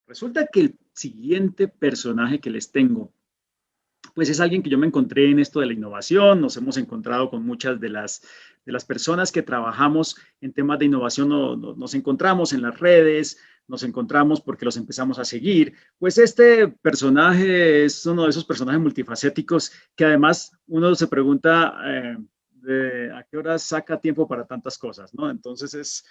Resulta que el siguiente personaje que les tengo, pues es alguien que yo me encontré en esto de la innovación, nos hemos encontrado con muchas de las personas que trabajamos en temas de innovación, nos encontramos en las redes, nos encontramos porque los empezamos a seguir. Pues este personaje es uno de esos personajes multifacéticos que además uno se pregunta a qué hora saca tiempo para tantas cosas, ¿no? Entonces es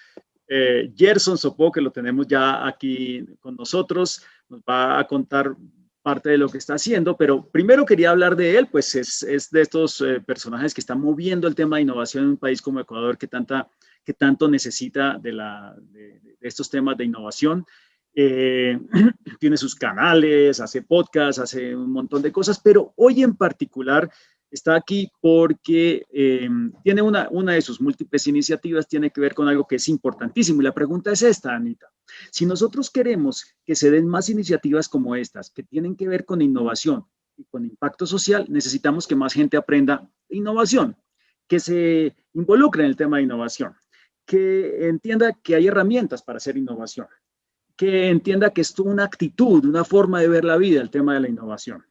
Gerson Sopó, que lo tenemos ya aquí con nosotros, nos va a contar parte de lo que está haciendo, pero primero quería hablar de él, pues es de estos personajes que están moviendo el tema de innovación en un país como Ecuador que tanto necesita de estos temas de innovación. Eh, Tiene sus canales, hace podcasts, hace un montón de cosas, pero hoy en particular está aquí porque tiene una de sus múltiples iniciativas, tiene que ver con algo que es importantísimo. Y la pregunta es esta, Anita. Si nosotros queremos que se den más iniciativas como estas, que tienen que ver con innovación y con impacto social, necesitamos que más gente aprenda innovación, que se involucre en el tema de innovación, que entienda que hay herramientas para hacer innovación, que entienda que es una actitud, una forma de ver la vida, el tema de la innovación.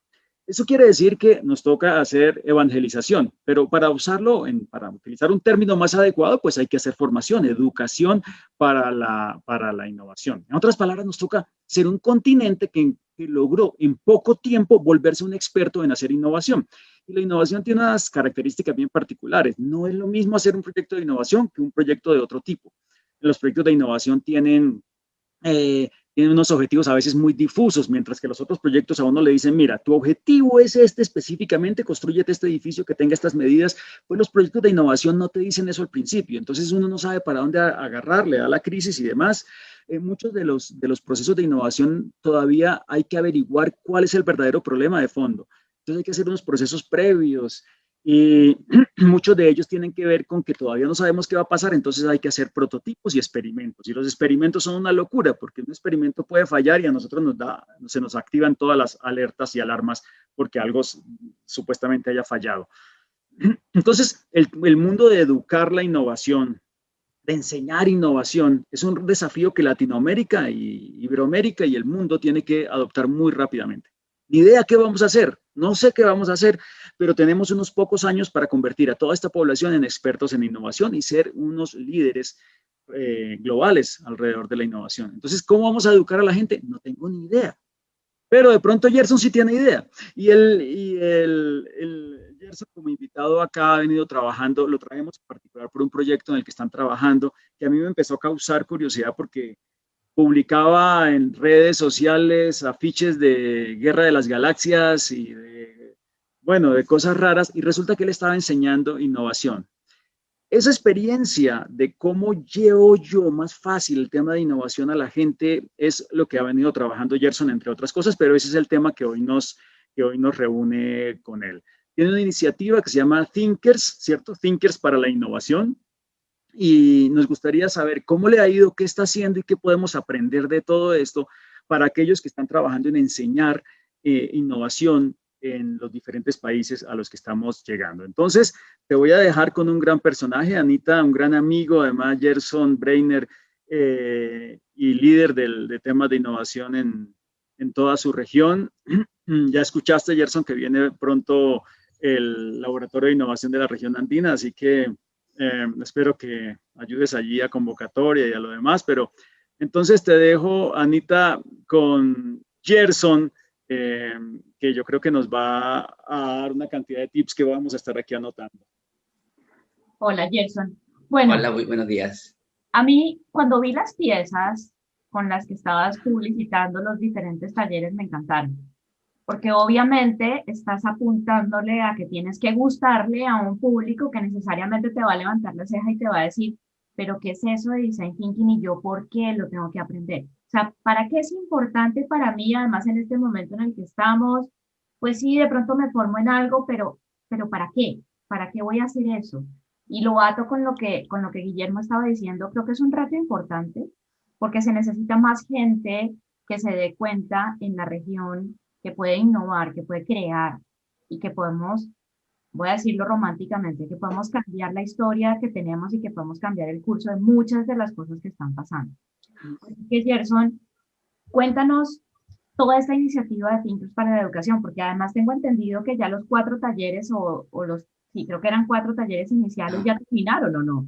Eso quiere decir que nos toca hacer evangelización, pero para usarlo, para utilizar un término más adecuado, pues hay que hacer formación, educación para la innovación. En otras palabras, nos toca ser un continente que logró en poco tiempo volverse un experto en hacer innovación. Y la innovación tiene unas características bien particulares. No es lo mismo hacer un proyecto de innovación que un proyecto de otro tipo. Los proyectos de innovación tienen unos objetivos a veces muy difusos, mientras que los otros proyectos a uno le dicen, mira, tu objetivo es este específicamente, construyete este edificio que tenga estas medidas, pues los proyectos de innovación no te dicen eso al principio, entonces uno no sabe para dónde agarrar, le da la crisis y demás. Muchos de los procesos de innovación todavía hay que averiguar cuál es el verdadero problema de fondo. Entonces hay que hacer unos procesos previos, y muchos de ellos tienen que ver con que todavía no sabemos qué va a pasar, entonces hay que hacer prototipos y experimentos. Y los experimentos son una locura, porque un experimento puede fallar y a nosotros se nos activan todas las alertas y alarmas porque algo supuestamente haya fallado. Entonces, el mundo de educar la innovación, de enseñar innovación, es un desafío que Latinoamérica y Iberoamérica y el mundo tiene que adoptar muy rápidamente. Ni idea qué vamos a hacer, no sé qué vamos a hacer, pero tenemos unos pocos años para convertir a toda esta población en expertos en innovación y ser unos líderes globales alrededor de la innovación. Entonces, ¿cómo vamos a educar a la gente? No tengo ni idea. Pero de pronto Gerson sí tiene idea. El Gerson como invitado acá ha venido trabajando, lo traemos en particular por un proyecto en el que están trabajando, que a mí me empezó a causar curiosidad porque publicaba en redes sociales afiches de Guerra de las Galaxias y bueno, de cosas raras, y resulta que él estaba enseñando innovación. Esa experiencia de cómo llevo yo más fácil el tema de innovación a la gente es lo que ha venido trabajando Gerson, entre otras cosas, pero ese es el tema que hoy nos reúne con él. Tiene una iniciativa que se llama Thinkers, ¿cierto? Thinkers para la innovación. Y nos gustaría saber cómo le ha ido, qué está haciendo y qué podemos aprender de todo esto para aquellos que están trabajando en enseñar innovación en los diferentes países a los que estamos llegando. Entonces, te voy a dejar con un gran personaje, Anita, un gran amigo, además Gerson Breiner, y líder de temas de innovación en toda su región. Ya escuchaste, Gerson, que viene pronto el Laboratorio de Innovación de la región andina, así que espero que ayudes allí a convocatoria y a lo demás, pero entonces te dejo, Anita, con Gerson, eh, que yo creo que nos va a dar una cantidad de tips que vamos a estar aquí anotando. Hola, Gerson. Bueno, Hola, muy buenos días. a mí cuando vi las piezas con las que estabas publicitando los diferentes talleres me encantaron, porque obviamente estás apuntándole a que tienes que gustarle a un público que necesariamente te va a levantar la ceja y te va a decir, pero ¿qué es eso de design thinking y yo por qué lo tengo que aprender? O sea, ¿para qué es importante para mí, además en este momento en el que estamos? Pues sí, de pronto me formo en algo, pero ¿para qué? ¿Para qué voy a hacer eso? Y lo ato con lo que Guillermo estaba diciendo, creo que es un reto importante porque se necesita más gente que se dé cuenta en la región que puede innovar, que puede crear y que podemos voy a decirlo románticamente, que podemos cambiar la historia que tenemos y que podemos cambiar el curso de muchas de las cosas que están pasando. Así que Gerson, cuéntanos toda esta iniciativa de Thinkers para la educación, porque además tengo entendido que ya los 4 talleres o los, sí, creo que eran 4 talleres iniciales ya terminaron, ¿o no?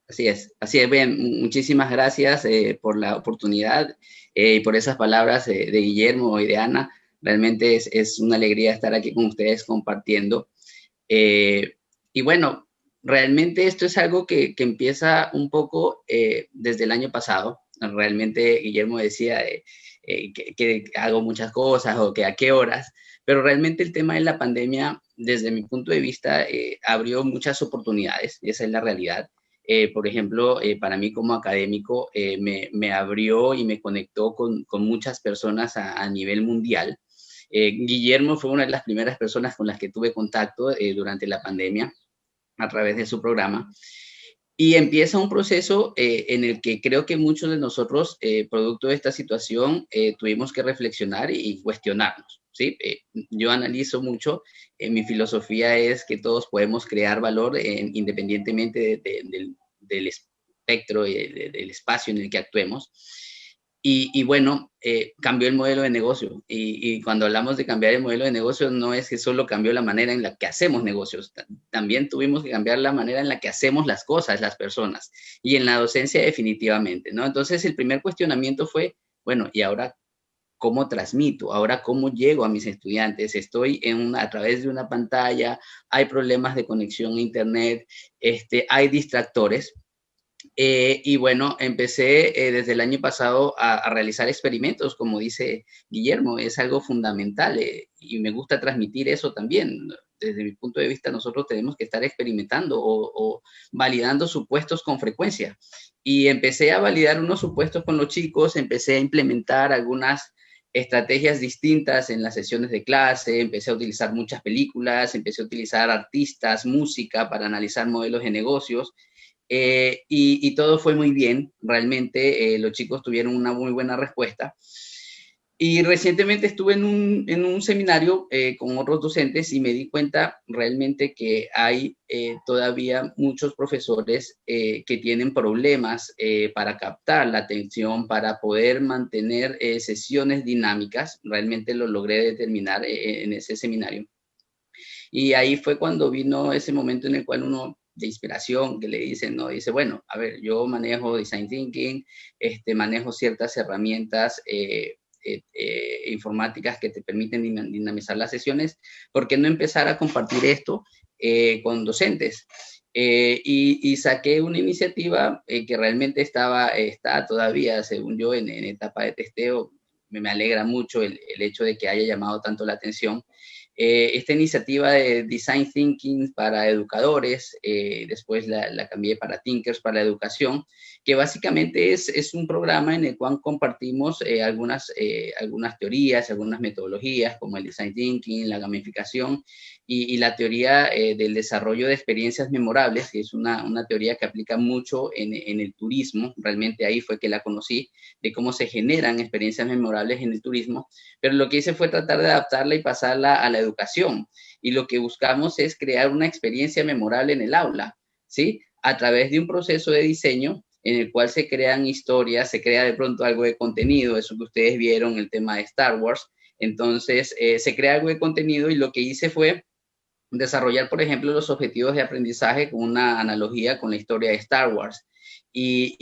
Así es, bien, muchísimas gracias por la oportunidad y por esas palabras de Guillermo y de Ana. Realmente es una alegría estar aquí con ustedes compartiendo. Y bueno, realmente esto es algo que empieza un poco desde el año pasado. Realmente Guillermo decía que hago muchas cosas o que a qué horas, pero realmente el tema de la pandemia, desde mi punto de vista, abrió muchas oportunidades, esa es la realidad. Por ejemplo, para mí como académico, me abrió y me conectó con muchas personas a nivel mundial. Guillermo fue una de las primeras personas con las que tuve contacto durante la pandemia a través de su programa. Y empieza un proceso en el que creo que muchos de nosotros, producto de esta situación, tuvimos que reflexionar y cuestionarnos. ¿Sí? Yo analizo mucho, mi filosofía es que todos podemos crear valor independientemente del espectro y del espacio en el que actuemos. Y bueno, cambió el modelo de negocio. Y cuando hablamos de cambiar el modelo de negocio, no es que solo cambió la manera en la que hacemos negocios, también tuvimos que cambiar la manera en la que hacemos las cosas, las personas. Y en la docencia definitivamente, ¿no? Entonces el primer cuestionamiento fue, bueno, ¿y ahora cómo transmito? Ahora, ¿cómo llego a mis estudiantes? Estoy a través de una pantalla, hay problemas de conexión a internet, hay distractores. Y bueno, empecé desde el año pasado a realizar experimentos, como dice Guillermo, es algo fundamental y me gusta transmitir eso también. Desde mi punto de vista, nosotros tenemos que estar experimentando o validando supuestos con frecuencia. Y empecé a validar unos supuestos con los chicos, empecé a implementar algunas estrategias distintas en las sesiones de clase, empecé a utilizar muchas películas, empecé a utilizar artistas, música para analizar modelos de negocios. Y todo fue muy bien, realmente los chicos tuvieron una muy buena respuesta. Y recientemente estuve en un seminario con otros docentes y me di cuenta realmente que hay todavía muchos profesores que tienen problemas para captar la atención, para poder mantener sesiones dinámicas. Realmente lo logré determinar en ese seminario. Y ahí fue cuando vino ese momento en el cual uno de inspiración que le dicen, ¿no? Dice, bueno, a ver, yo manejo Design Thinking, manejo ciertas herramientas informáticas que te permiten dinamizar las sesiones, ¿por qué no empezar a compartir esto con docentes? Y saqué una iniciativa que realmente está todavía, según yo, en etapa de testeo. Me alegra mucho el hecho de que haya llamado tanto la atención. Esta iniciativa de Design Thinking para educadores, después la cambié para Thinkers para la educación, que básicamente es un programa en el cual compartimos algunas teorías, algunas metodologías como el Design Thinking, la gamificación y la teoría del desarrollo de experiencias memorables, que es una teoría que aplica mucho en el turismo. Realmente ahí fue que la conocí, de cómo se generan experiencias memorables en el turismo, pero lo que hice fue tratar de adaptarla y pasarla a la educación. Y lo que buscamos es crear una experiencia memorable en el aula, ¿sí? A través de un proceso de diseño en el cual se crean historias, se crea de pronto algo de contenido, eso que ustedes vieron, el tema de Star Wars. Entonces, se crea algo de contenido y lo que hice fue desarrollar, por ejemplo, los objetivos de aprendizaje con una analogía con la historia de Star Wars. Y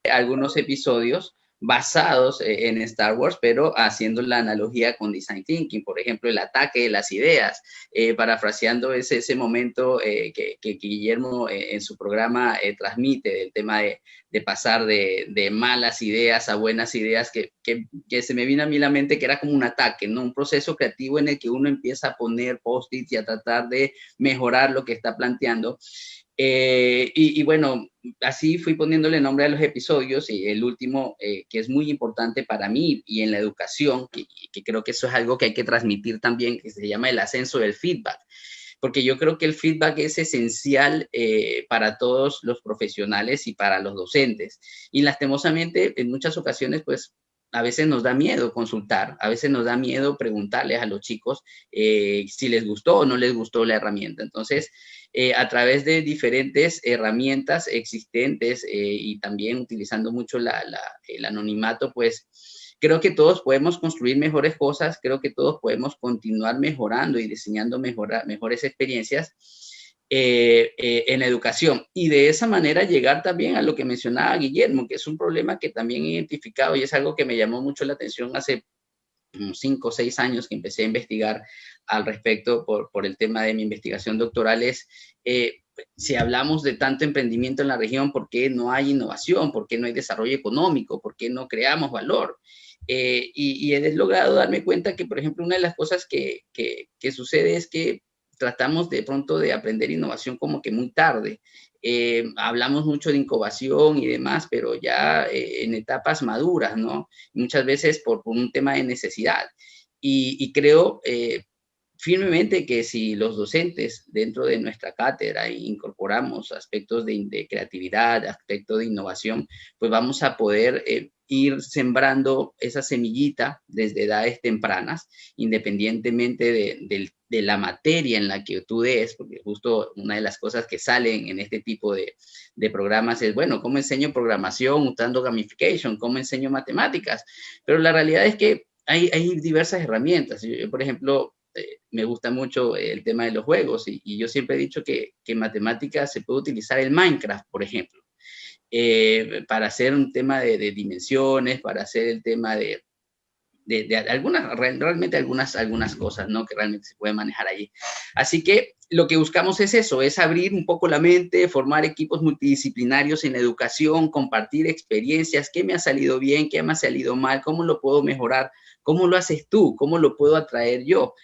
algunos episodios basados en Star Wars, pero haciendo la analogía con Design Thinking, por ejemplo, el ataque de las ideas, parafraseando ese momento que Guillermo en su programa transmite, del tema de pasar de malas ideas a buenas ideas, que se me vino a mí la mente que era como un ataque, ¿no? Un proceso creativo en el que uno empieza a poner post-its y a tratar de mejorar lo que está planteando. Y bueno, así fui poniéndole nombre a los episodios y el último, que es muy importante para mí y en la educación, que creo que eso es algo que hay que transmitir también, que se llama el ascenso del feedback, porque yo creo que el feedback es esencial para todos los profesionales y para los docentes. Y lastimosamente, en muchas ocasiones, pues a veces nos da miedo consultar, a veces nos da miedo preguntarles a los chicos si les gustó o no les gustó la herramienta. Entonces, a través de diferentes herramientas existentes y también utilizando mucho el anonimato, pues creo que todos podemos construir mejores cosas, creo que todos podemos continuar mejorando y diseñando mejores experiencias en la educación. Y de esa manera llegar también a lo que mencionaba Guillermo, que es un problema que también he identificado y es algo que me llamó mucho la atención hace 5 o 6 años que empecé a investigar al respecto por el tema de mi investigación doctoral, es si hablamos de tanto emprendimiento en la región, ¿por qué no hay innovación? ¿Por qué no hay desarrollo económico? ¿Por qué no creamos valor? Y he logrado darme cuenta que, por ejemplo, una de las cosas que sucede es que tratamos de pronto de aprender innovación como que muy tarde. Hablamos mucho de incubación y demás, pero ya en etapas maduras, ¿no? Muchas veces por un tema de necesidad. Y creo firmemente que si los docentes dentro de nuestra cátedra incorporamos aspectos de creatividad, aspectos de innovación, pues vamos a poder ir sembrando esa semillita desde edades tempranas, independientemente de la materia en la que tú des, porque justo una de las cosas que salen en este tipo de programas es, bueno, ¿cómo enseño programación usando gamification? ¿Cómo enseño matemáticas? Pero la realidad es que hay diversas herramientas. Yo, por ejemplo, me gusta mucho el tema de los juegos y yo siempre he dicho que en matemáticas se puede utilizar el Minecraft, por ejemplo, para hacer un tema de dimensiones, para hacer el tema de realmente algunas cosas, ¿no? Que realmente se pueden manejar allí. Así que lo que buscamos es eso, es abrir un poco la mente, formar equipos multidisciplinarios en educación, compartir experiencias, qué me ha salido bien, qué me ha salido mal, cómo lo puedo mejorar, cómo lo haces tú, cómo lo puedo atraer yo.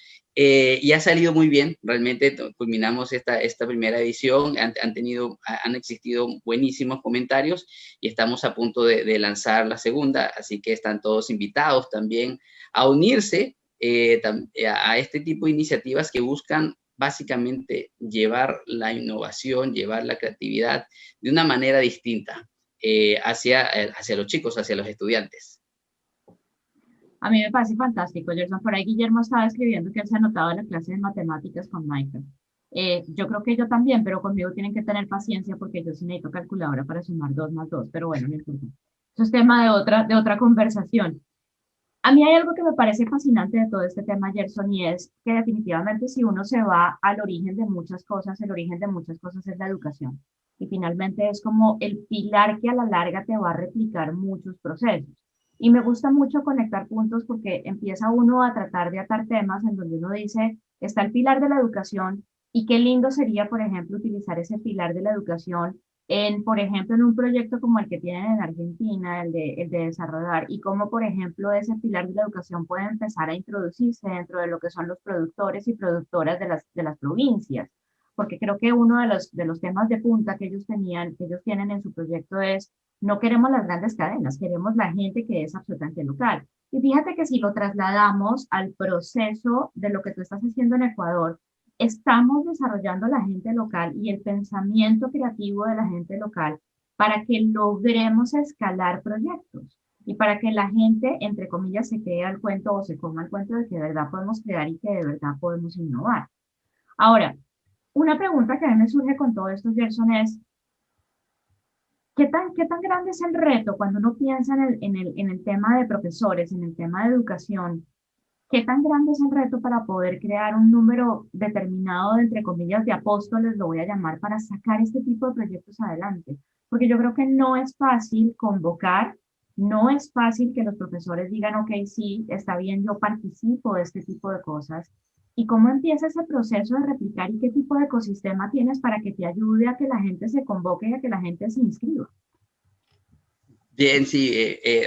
Y ha salido muy bien, realmente culminamos esta primera edición, han existido buenísimos comentarios y estamos a punto de lanzar la segunda, así que están todos invitados también a unirse a este tipo de iniciativas que buscan básicamente llevar la innovación, llevar la creatividad de una manera distinta hacia los chicos, hacia los estudiantes. A mí me parece fantástico, Gerson. Por ahí Guillermo estaba escribiendo que él se anotaba en la clase de matemáticas con Michael. Yo creo que yo también, pero conmigo tienen que tener paciencia porque yo sí necesito calculadora para sumar 2 más 2, pero bueno, no importa. Eso es tema de otra conversación. A mí hay algo que me parece fascinante de todo este tema, Gerson, y es que definitivamente si uno se va al origen de muchas cosas, el origen de muchas cosas es la educación. Y finalmente es como el pilar que a la larga te va a replicar muchos procesos. Y me gusta mucho conectar puntos porque empieza uno a tratar de atar temas en donde uno dice, está el pilar de la educación y qué lindo sería, por ejemplo, utilizar ese pilar de la educación por ejemplo, en un proyecto como el que tienen en Argentina, el de desarrollar, y cómo, por ejemplo, ese pilar de la educación puede empezar a introducirse dentro de lo que son los productores y productoras de las provincias. Porque creo que uno de los temas de punta que ellos tienen en su proyecto es, no queremos las grandes cadenas, queremos la gente que es absolutamente local. Y fíjate que si lo trasladamos al proceso de lo que tú estás haciendo en Ecuador, estamos desarrollando la gente local y el pensamiento creativo de la gente local para que logremos escalar proyectos y para que la gente, entre comillas, se quede al cuento o se coma el cuento de que de verdad podemos crear y que de verdad podemos innovar. Ahora, una pregunta que a mí me surge con todo esto, Gerson, es qué tan grande es el reto cuando uno piensa en el tema de profesores, en el tema de educación? ¿Qué tan grande es el reto para poder crear un número determinado de, entre comillas, de apóstoles, lo voy a llamar, para sacar este tipo de proyectos adelante? Porque yo creo que no es fácil convocar, no es fácil que los profesores digan, ok, sí, está bien, yo participo de este tipo de cosas. ¿Y cómo empieza ese proceso de replicar y qué tipo de ecosistema tienes para que te ayude a que la gente se convoque y a que la gente se inscriba? Bien, sí,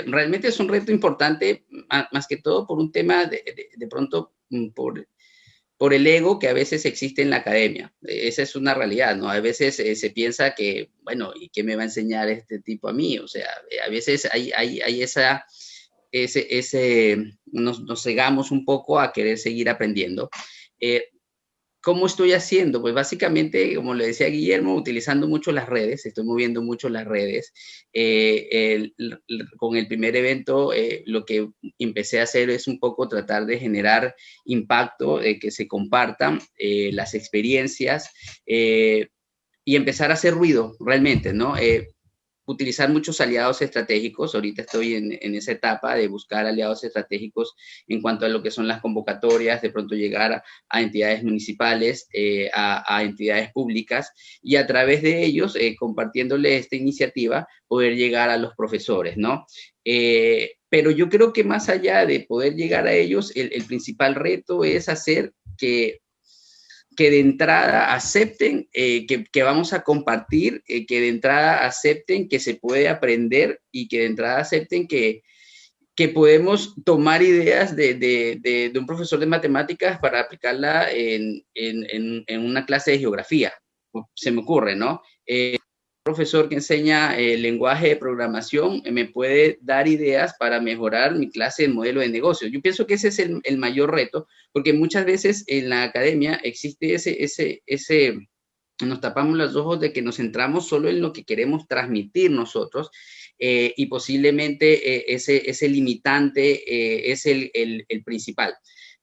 realmente es un reto importante, más que todo por un tema de pronto por el ego que a veces existe en la academia. Esa es una realidad, ¿no? A veces se piensa que, bueno, ¿y qué me va a enseñar este tipo a mí? O sea, a veces hay nos cegamos un poco a querer seguir aprendiendo. ¿Cómo estoy haciendo? Pues básicamente, como le decía Guillermo, utilizando mucho las redes, estoy moviendo mucho las redes. Con el primer evento, lo que empecé a hacer es un poco tratar de generar impacto, que se compartan las experiencias y empezar a hacer ruido realmente, ¿no? Utilizar muchos aliados estratégicos. Ahorita estoy en esa etapa de buscar aliados estratégicos en cuanto a lo que son las convocatorias, de pronto llegar a entidades municipales, a entidades públicas y a través de ellos, compartiéndole esta iniciativa, poder llegar a los profesores, ¿no? Pero yo creo que más allá de poder llegar a ellos, el principal reto es hacer que de entrada acepten que vamos a compartir, que de entrada acepten que se puede aprender y que de entrada acepten que podemos tomar ideas de un profesor de matemáticas para aplicarla en una clase de geografía. Se me ocurre, ¿no? Profesor que enseña el lenguaje de programación me puede dar ideas para mejorar mi clase de modelo de negocio. Yo pienso que ese es el mayor reto, porque muchas veces en la academia existe nos tapamos los ojos de que nos centramos solo en lo que queremos transmitir nosotros y posiblemente ese limitante es el principal.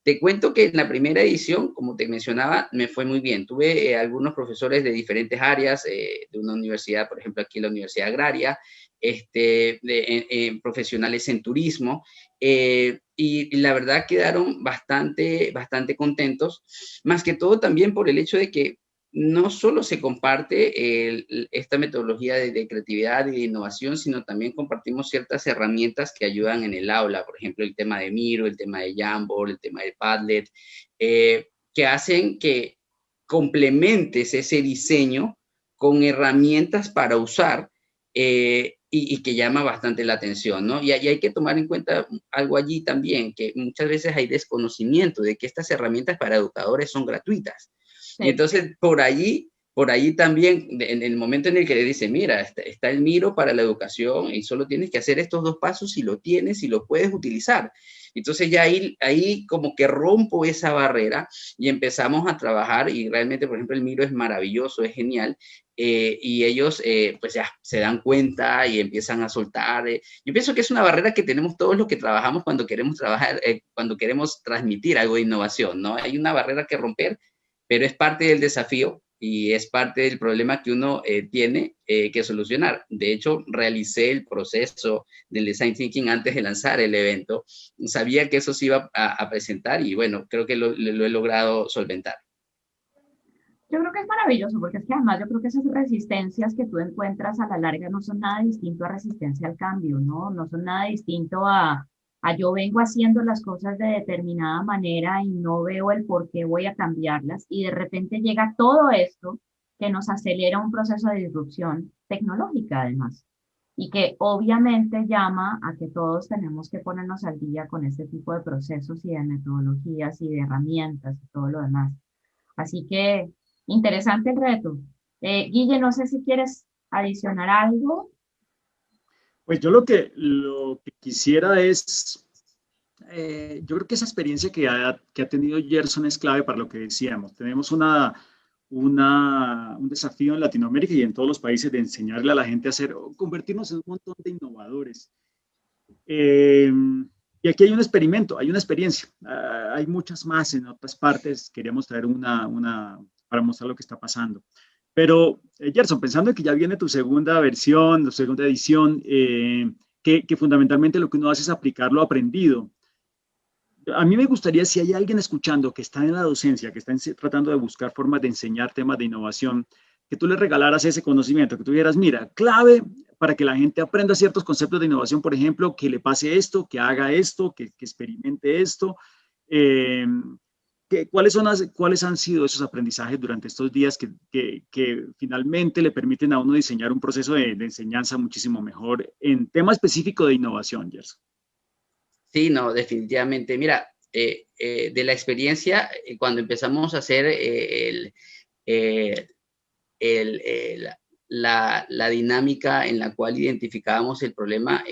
Te cuento que en la primera edición, como te mencionaba, me fue muy bien. Tuve algunos profesores de diferentes áreas, de una universidad, por ejemplo, aquí la Universidad Agraria, profesionales en turismo, y la verdad quedaron bastante contentos, más que todo también por el hecho de que no solo se comparte esta metodología de creatividad y de innovación, sino también compartimos ciertas herramientas que ayudan en el aula, por ejemplo, el tema de Miro, el tema de Jamboard, el tema de Padlet, que hacen que complementes ese diseño con herramientas para usar y que llama bastante la atención, ¿no? Y hay que tomar en cuenta algo allí también, que muchas veces hay desconocimiento de que estas herramientas para educadores son gratuitas. Y entonces por allí también, en el momento en el que le dice, mira, está el Miro para la educación y solo tienes que hacer estos 2 pasos y lo tienes y lo puedes utilizar. Entonces ya ahí como que rompo esa barrera y empezamos a trabajar y realmente, por ejemplo, el Miro es maravilloso, es genial. Y ellos pues ya se dan cuenta y empiezan a soltar. Yo pienso que es una barrera que tenemos todos los que trabajamos cuando queremos trabajar, cuando queremos transmitir algo de innovación, ¿no? Hay una barrera que romper, pero es parte del desafío y es parte del problema que uno tiene que solucionar. De hecho, realicé el proceso del Design Thinking antes de lanzar el evento. Sabía que eso se iba a presentar y bueno, creo que lo he logrado solventar. Yo creo que es maravilloso, porque es que además yo creo que esas resistencias que tú encuentras a la larga no son nada distinto a resistencia al cambio, ¿no? No son nada distinto a yo vengo haciendo las cosas de determinada manera y no veo el por qué voy a cambiarlas y de repente llega todo esto que nos acelera un proceso de disrupción tecnológica además y que obviamente llama a que todos tenemos que ponernos al día con este tipo de procesos y de metodologías y de herramientas y todo lo demás. Así que interesante el reto. Guille, no sé si quieres adicionar algo. Pues yo lo que quisiera es, yo creo que esa experiencia que ha tenido Gerson es clave para lo que decíamos. Tenemos un desafío en Latinoamérica y en todos los países de enseñarle a la gente a convertirnos en un montón de innovadores. Y aquí hay un experimento, hay una experiencia. Hay muchas más en otras partes. Queríamos traer una para mostrar lo que está pasando. Pero, Gerson, pensando en que ya viene tu segunda versión, tu segunda edición, que fundamentalmente lo que uno hace es aplicar lo aprendido. A mí me gustaría, si hay alguien escuchando que está en la docencia, que está tratando de buscar formas de enseñar temas de innovación, que tú le regalaras ese conocimiento, que tú dijeras, mira, clave para que la gente aprenda ciertos conceptos de innovación, por ejemplo, que le pase esto, que haga esto, que experimente esto. ¿Cuáles han sido esos aprendizajes durante estos días que finalmente le permiten a uno diseñar un proceso de enseñanza muchísimo mejor en tema específico de innovación, Gerson? Sí, no, definitivamente. Mira, de la experiencia, cuando empezamos a hacer la dinámica en la cual identificábamos el problema,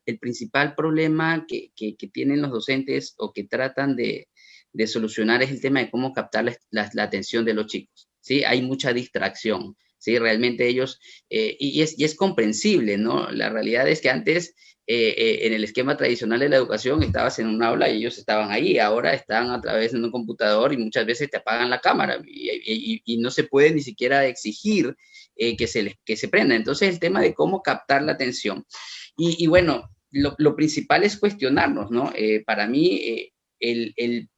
el principal problema que tienen los docentes o que tratan de de solucionar es el tema de cómo captar la atención de los chicos, ¿sí? Hay mucha distracción, ¿sí? Realmente ellos, y es comprensible, ¿no? La realidad es que antes, en el esquema tradicional de la educación, estabas en un aula y ellos estaban ahí, ahora están a través de un computador y muchas veces te apagan la cámara y no se puede ni siquiera exigir que se prenda. Entonces, el tema de cómo captar la atención. Y bueno, lo principal es cuestionarnos, ¿no? Para mí, el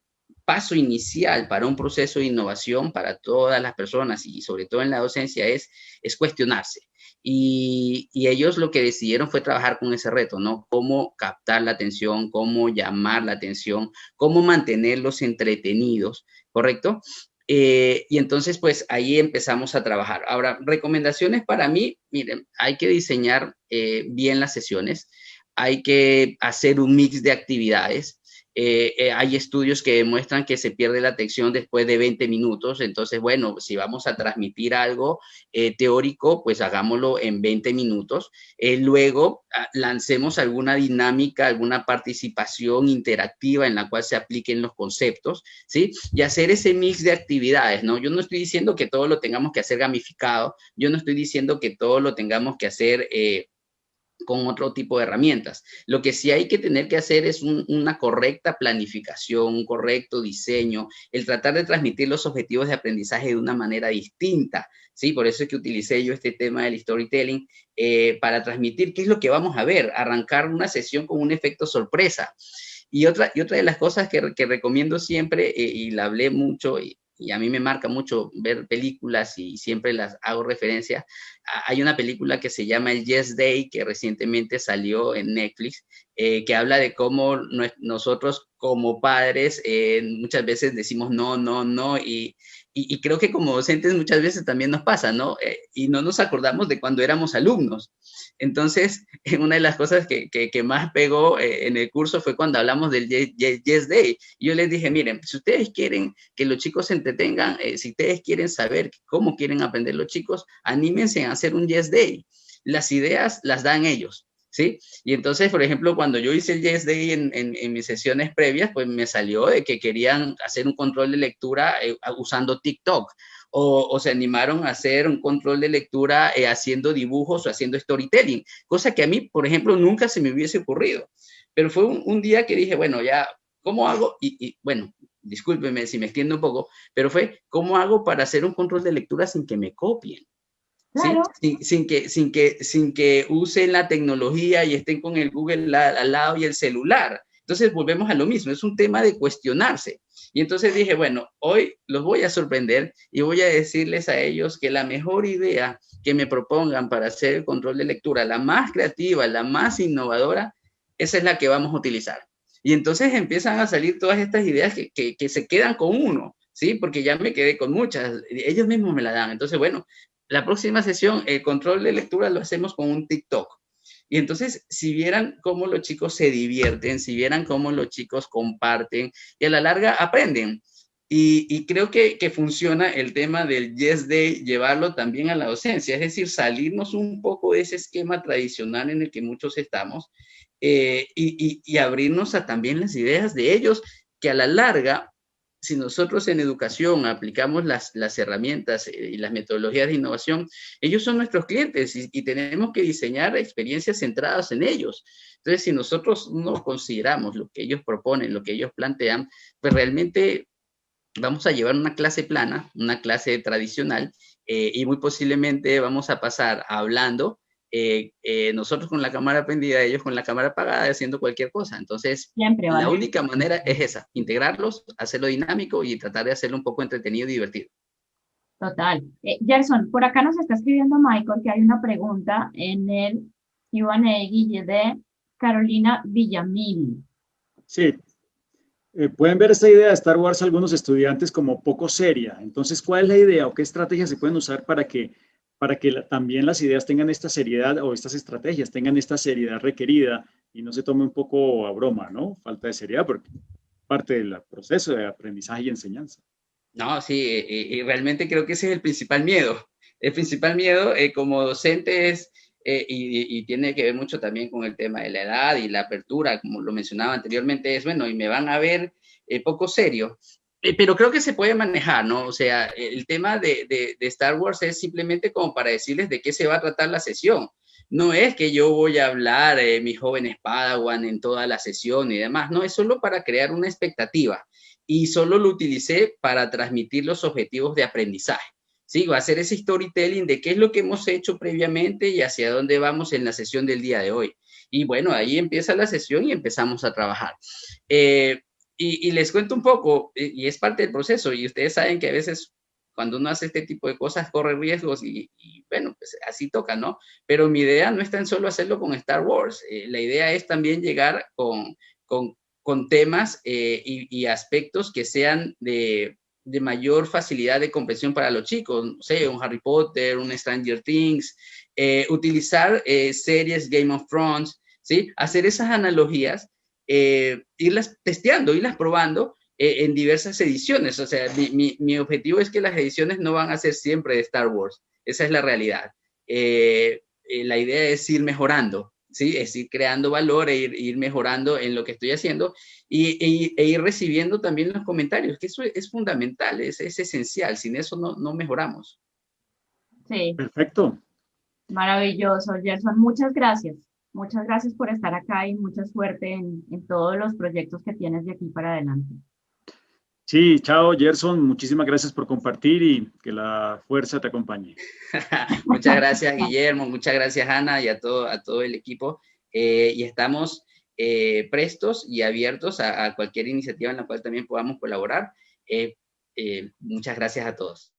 paso inicial para un proceso de innovación para todas las personas y sobre todo en la docencia es cuestionarse. Y ellos lo que decidieron fue trabajar con ese reto, ¿no? Cómo captar la atención, cómo llamar la atención, cómo mantenerlos entretenidos, ¿correcto? Y entonces, pues ahí empezamos a trabajar. Ahora, recomendaciones para mí, miren, hay que diseñar bien las sesiones, hay que hacer un mix de actividades. Hay estudios que demuestran que se pierde la atención después de 20 minutos, entonces, bueno, si vamos a transmitir algo teórico, pues hagámoslo en 20 minutos. Luego, lancemos alguna dinámica, alguna participación interactiva en la cual se apliquen los conceptos, ¿sí? Y hacer ese mix de actividades, ¿no? Yo no estoy diciendo que todo lo tengamos que hacer gamificado, yo no estoy diciendo que todo lo tengamos que hacer con otro tipo de herramientas. Lo que sí hay que tener que hacer es una correcta planificación, un correcto diseño, el tratar de transmitir los objetivos de aprendizaje de una manera distinta, ¿sí? Por eso es que utilicé yo este tema del storytelling para transmitir qué es lo que vamos a ver, arrancar una sesión con un efecto sorpresa. Y otra de las cosas que recomiendo siempre, y la hablé mucho, y a mí me marca mucho ver películas y siempre las hago referencia. Hay una película que se llama El Yes Day, que recientemente salió en Netflix, que habla de cómo nosotros como padres muchas veces decimos no, no, no, y creo que como docentes muchas veces también nos pasa, ¿no? Y no nos acordamos de cuando éramos alumnos. Entonces, una de las cosas que más pegó en el curso fue cuando hablamos del Yes Day. Yo les dije, miren, si ustedes quieren que los chicos se entretengan, si ustedes quieren saber cómo quieren aprender los chicos, anímense a hacer un Yes Day. Las ideas las dan ellos, ¿sí? Y entonces, por ejemplo, cuando yo hice el Yes Day en mis sesiones previas, pues me salió de que querían hacer un control de lectura usando TikTok. O se animaron a hacer un control de lectura haciendo dibujos o haciendo storytelling, cosa que a mí, por ejemplo, nunca se me hubiese ocurrido. Pero fue un día que dije, bueno, ya, ¿cómo hago? Y bueno, discúlpeme si me extiendo un poco, pero fue, ¿cómo hago para hacer un control de lectura sin que me copien? Claro. ¿Sí? Sin que usen la tecnología y estén con el Google al lado y el celular. Entonces volvemos a lo mismo, es un tema de cuestionarse. Y entonces dije, bueno, hoy los voy a sorprender y voy a decirles a ellos que la mejor idea que me propongan para hacer el control de lectura, la más creativa, la más innovadora, esa es la que vamos a utilizar. Y entonces empiezan a salir todas estas ideas que se quedan con uno, ¿sí? Porque ya me quedé con muchas, ellos mismos me la dan. Entonces, bueno, la próxima sesión, el control de lectura lo hacemos con un TikTok. Y entonces, si vieran cómo los chicos se divierten, si vieran cómo los chicos comparten y a la larga aprenden. Y creo que funciona el tema del Yes Day, llevarlo también a la docencia, es decir, salirnos un poco de ese esquema tradicional en el que muchos estamos y abrirnos a también las ideas de ellos, que a la larga, si nosotros en educación aplicamos las herramientas y las metodologías de innovación, ellos son nuestros clientes y tenemos que diseñar experiencias centradas en ellos. Entonces, si nosotros no consideramos lo que ellos proponen, lo que ellos plantean, pues realmente vamos a llevar una clase plana, una clase tradicional, y muy posiblemente vamos a pasar hablando, nosotros con la cámara prendida, ellos con la cámara apagada, haciendo cualquier cosa. Entonces, la única manera es esa, integrarlos, hacerlo dinámico y tratar de hacerlo un poco entretenido y divertido. Total. Gerson, por acá nos está escribiendo Michael que hay una pregunta en el Q&A, Guille, de Carolina Villamil. Sí. Pueden ver esta idea de Star Wars algunos estudiantes como poco seria. Entonces, ¿cuál es la idea o qué estrategias se pueden usar para que también las ideas tengan esta seriedad o estas estrategias tengan esta seriedad requerida y no se tome un poco a broma, ¿no? Falta de seriedad porque parte del proceso de aprendizaje y enseñanza. No, sí, y realmente creo que ese es el principal miedo. El principal miedo como docente es, y tiene que ver mucho también con el tema de la edad y la apertura, como lo mencionaba anteriormente, es, bueno, y me van a ver poco serio. Pero creo que se puede manejar, ¿no? O sea, el tema de Star Wars es simplemente como para decirles de qué se va a tratar la sesión. No es que yo voy a hablar, mis jóvenes Padawan en toda la sesión y demás, no, es solo para crear una expectativa y solo lo utilicé para transmitir los objetivos de aprendizaje. Sí, va a ser ese storytelling de qué es lo que hemos hecho previamente y hacia dónde vamos en la sesión del día de hoy. Y bueno, ahí empieza la sesión y empezamos a trabajar. Y les cuento un poco, y es parte del proceso, y ustedes saben que a veces cuando uno hace este tipo de cosas corre riesgos y bueno, pues así toca, ¿no? Pero mi idea no es tan solo hacerlo con Star Wars, la idea es también llegar con temas y aspectos que sean de mayor facilidad de comprensión para los chicos, no sé, un Harry Potter, un Stranger Things, utilizar series Game of Thrones, ¿sí? Hacer esas analogías, irlas testeando, irlas probando en diversas ediciones. O sea, mi objetivo es que las ediciones no van a ser siempre de Star Wars. Esa es la realidad. La idea es ir mejorando, ¿sí? Es ir creando valor ir mejorando en lo que estoy haciendo e ir recibiendo también los comentarios, que eso es fundamental, es esencial. Sin eso no mejoramos. Sí, Perfecto. maravilloso, Gerson. Muchas gracias. Muchas gracias por estar acá y mucha suerte en todos los proyectos que tienes de aquí para adelante. Sí, chao, Gerson. Muchísimas gracias por compartir y que la fuerza te acompañe. Muchas gracias, Guillermo. Muchas gracias, Ana, y a todo el equipo. Y estamos prestos y abiertos a cualquier iniciativa en la cual también podamos colaborar. Muchas gracias a todos.